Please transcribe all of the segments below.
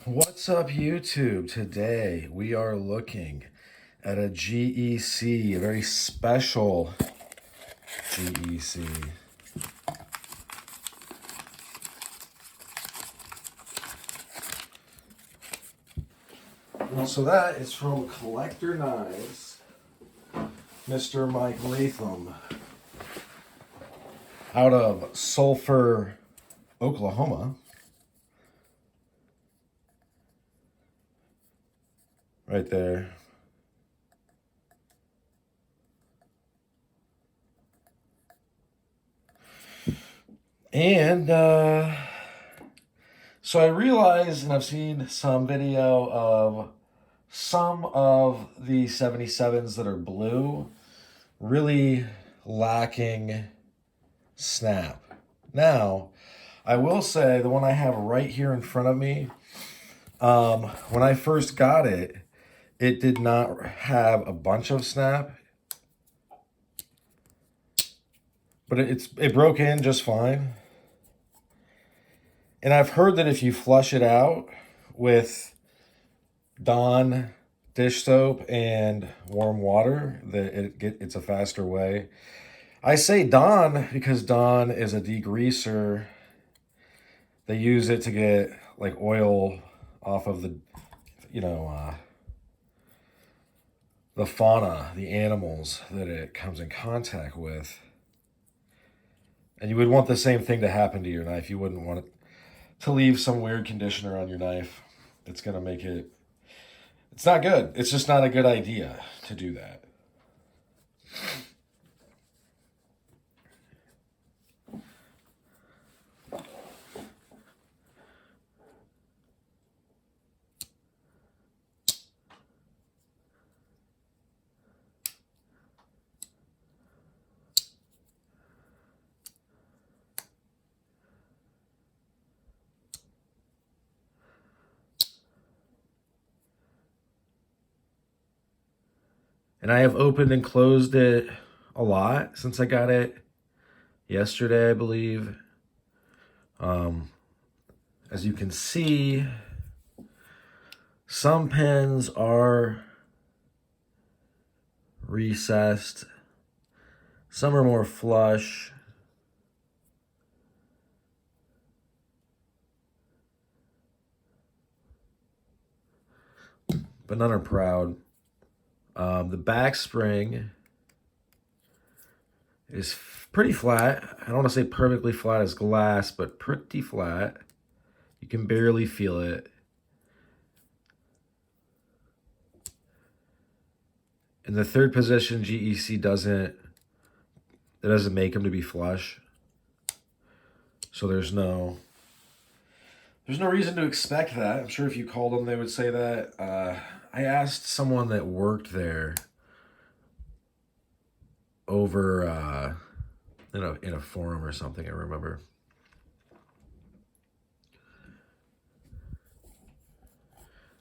What's up, YouTube? Today we are looking at a GEC, a very special GEC. So that is from Collector Knives, Mr. Mike Latham, out of Sulphur, Oklahoma. Right there. And so I realized, and I've seen some video of some of the 77s that are blue really lacking snap. Now, I will say the one I have right here in front of me, when I first got it, it did not have a bunch of snap, but it broke in just fine. And I've heard that if you flush it out with Dawn dish soap and warm water, that it's a faster way. I say Dawn because Dawn is a degreaser. They use it to get like oil off of the, the fauna, the animals that it comes in contact with. And you would want the same thing to happen to your knife. You wouldn't want it to leave some weird conditioner on your knife. It's going to make it, it's not good. It's just not a good idea to do that. And I have opened and closed it a lot since I got it yesterday, I believe. As you can see, some pens are recessed. Some are more flush. But none are proud. The back spring is pretty flat. I don't want to say perfectly flat as glass, but pretty flat. You can barely feel it. In the third position, GEC doesn't make them to be flush. So there's no reason to expect that. I'm sure if you called them, they would say that. I asked someone that worked there over in a forum or something, I remember.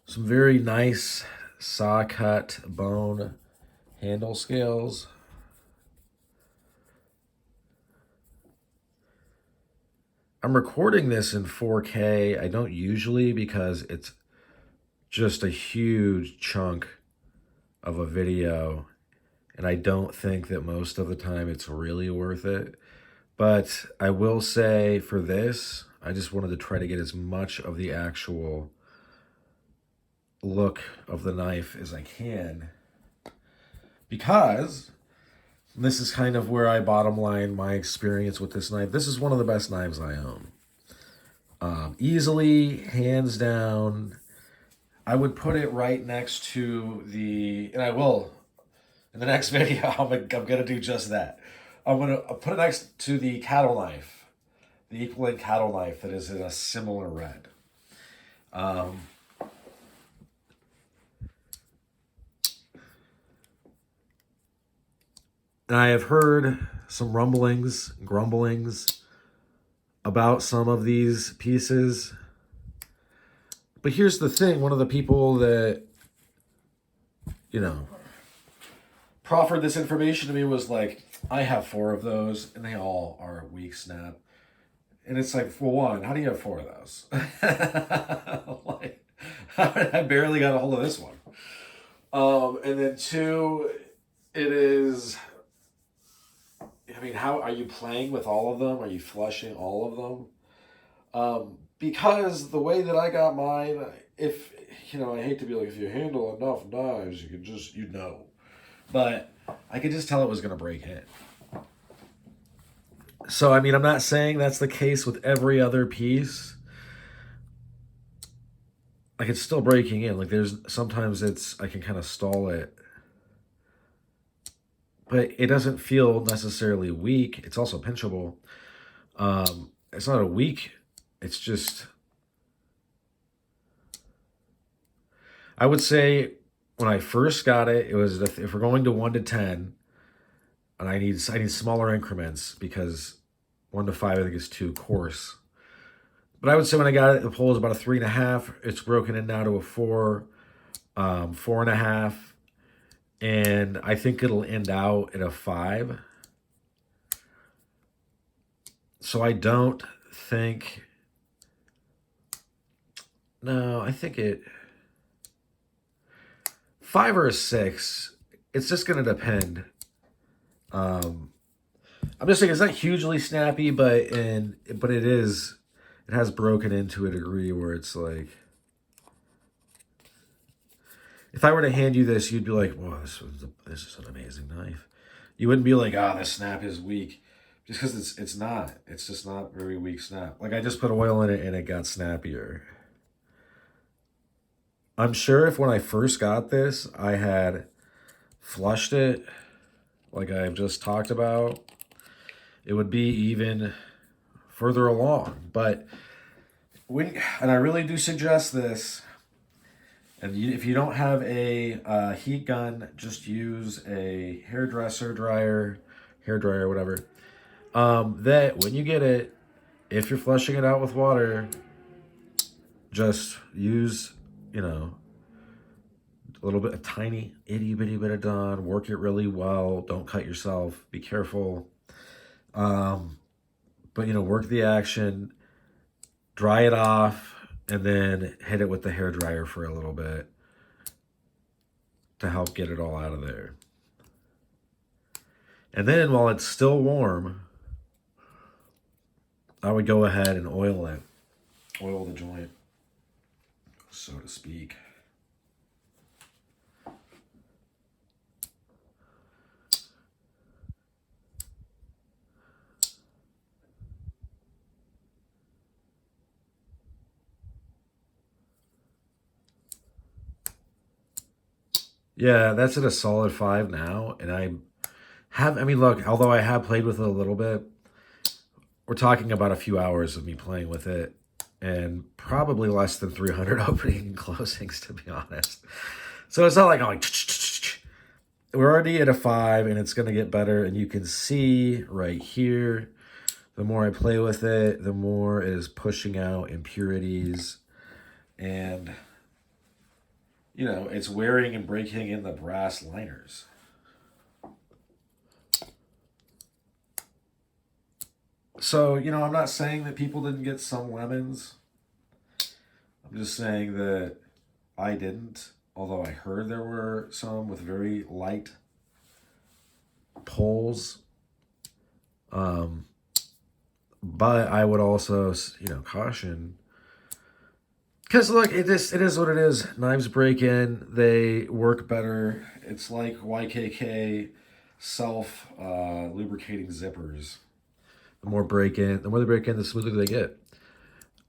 Some very nice Sawcut bone handle scales. I'm recording this in 4K. I don't usually because it's just a huge chunk of a video, and I don't think that most of the time it's really worth it. But I will say for this, I just wanted to try to get as much of the actual look of the knife as I can, because this is kind of where I bottom line my experience with this knife. This is one of the best knives I own. Easily, hands down. I would put it right next to and I will, in the next video, I'm going to do just that. I'm going to put it next to the cattle knife, the equivalent cattle knife that is in a similar red. And I have heard some rumblings, grumblings about some of these pieces. But here's the thing, one of the people that, proffered this information to me was like, I have 4 of those, and they all are weak snap. And it's like, well, one, how do you have 4 of those? Like, I barely got a hold of this one. And then two, it is. I mean, how are you playing with all of them? Are you flushing all of them? Because the way that I got mine, if I hate to be like, if you handle enough knives, you can just but I could just tell it was gonna break in. So I mean, I'm not saying that's the case with every other piece. Like it's still breaking in. Like there's sometimes I can kind of stall it, but it doesn't feel necessarily weak. It's also pinchable. It's not a weak. It's just I would say when I first got it, it was if we're going to 1 to 10, and I need smaller increments because 1 to 5 I think is too coarse. But I would say when I got it, the pole was about a 3.5. It's broken in now to a 4, 4.5, and I think it'll end out at a 5. So I don't think. No, I think it 5 or a 6. It's just going to depend. I'm just saying it's not hugely snappy, but it is. It has broken into a degree where it's like, if I were to hand you this, you'd be like, "Wow, this is an amazing knife." You wouldn't be like, "Ah, this snap is weak," just because it's not. It's just not very weak snap. Like I just put oil in it and it got snappier. I'm sure if when I first got this, I had flushed it, like I've just talked about, it would be even further along. But and I really do suggest this. And if you don't have a heat gun, just use a hair dryer, whatever. That when you get it, if you're flushing it out with water, just use, a little bit, a tiny itty bitty bit of Dawn. Work it really well. Don't cut yourself. Be careful. But work the action, dry it off, and then hit it with the hair dryer for a little bit to help get it all out of there. And then while it's still warm, I would go ahead and oil it. Oil the joint, so to speak. Yeah, that's at a solid 5 now. And I mean, look, although I have played with it a little bit, we're talking about a few hours of me playing with it and probably less than 300 opening and closings, to be honest. So it's not like I'm like, we're already at a 5 and it's going to get better. And you can see right here, the more I play with it, the more it is pushing out impurities. And, it's wearing and breaking in the brass liners. So, I'm not saying that people didn't get some lemons. I'm just saying that I didn't, although I heard there were some with very light poles. But I would also, caution. Because look, it is what it is. Knives break in, they work better. It's like YKK self lubricating zippers. The more they break in, the smoother they get.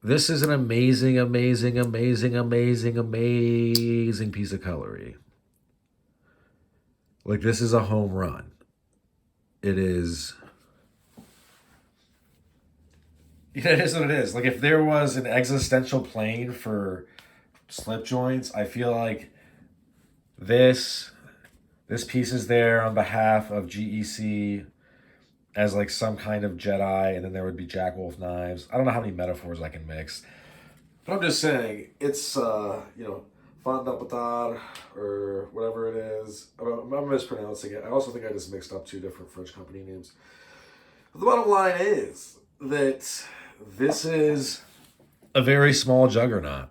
This is an amazing, amazing, amazing, amazing, amazing piece of cutlery. Like, this is a home run. It is. It is what it is. Like, if there was an existential plane for slip joints, I feel like this piece is there on behalf of GEC as like some kind of Jedi, and then there would be Jack Wolf knives. I don't know how many metaphors I can mix, but I'm just saying it's Fondapatar or whatever it is. I'm mispronouncing it. I also think I just mixed up 2 different French company names. But the bottom line is that this is a very small juggernaut.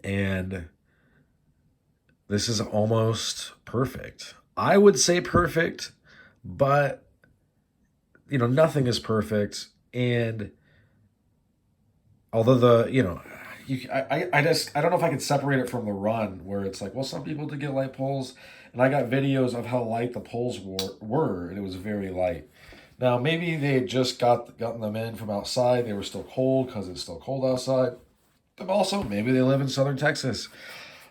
And this is almost perfect. I would say perfect, but nothing is perfect. And although I don't know if I can separate it from the run where it's like, well, some people did get light poles, and I got videos of how light the poles were, and it was very light. Now maybe they had just gotten them in from outside. They were still cold because it's still cold outside. But also maybe they live in southern Texas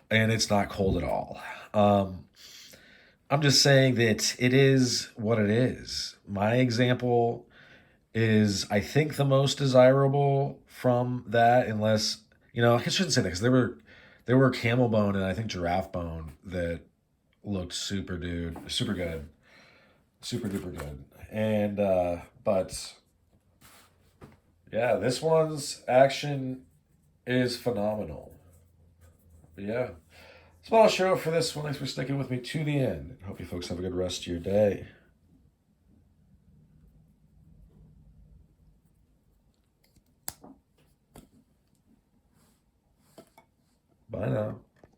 and it's not cold at all. I'm just saying that it is what it is. My example is, I think, the most desirable from that, unless I shouldn't say that because there were camel bone and I think giraffe bone that looked super good, super duper good, and but yeah, this one's action is phenomenal. But yeah, that's what I'll show for this one. Thanks for sticking with me to the end. Hope you folks have a good rest of your day. Bye now.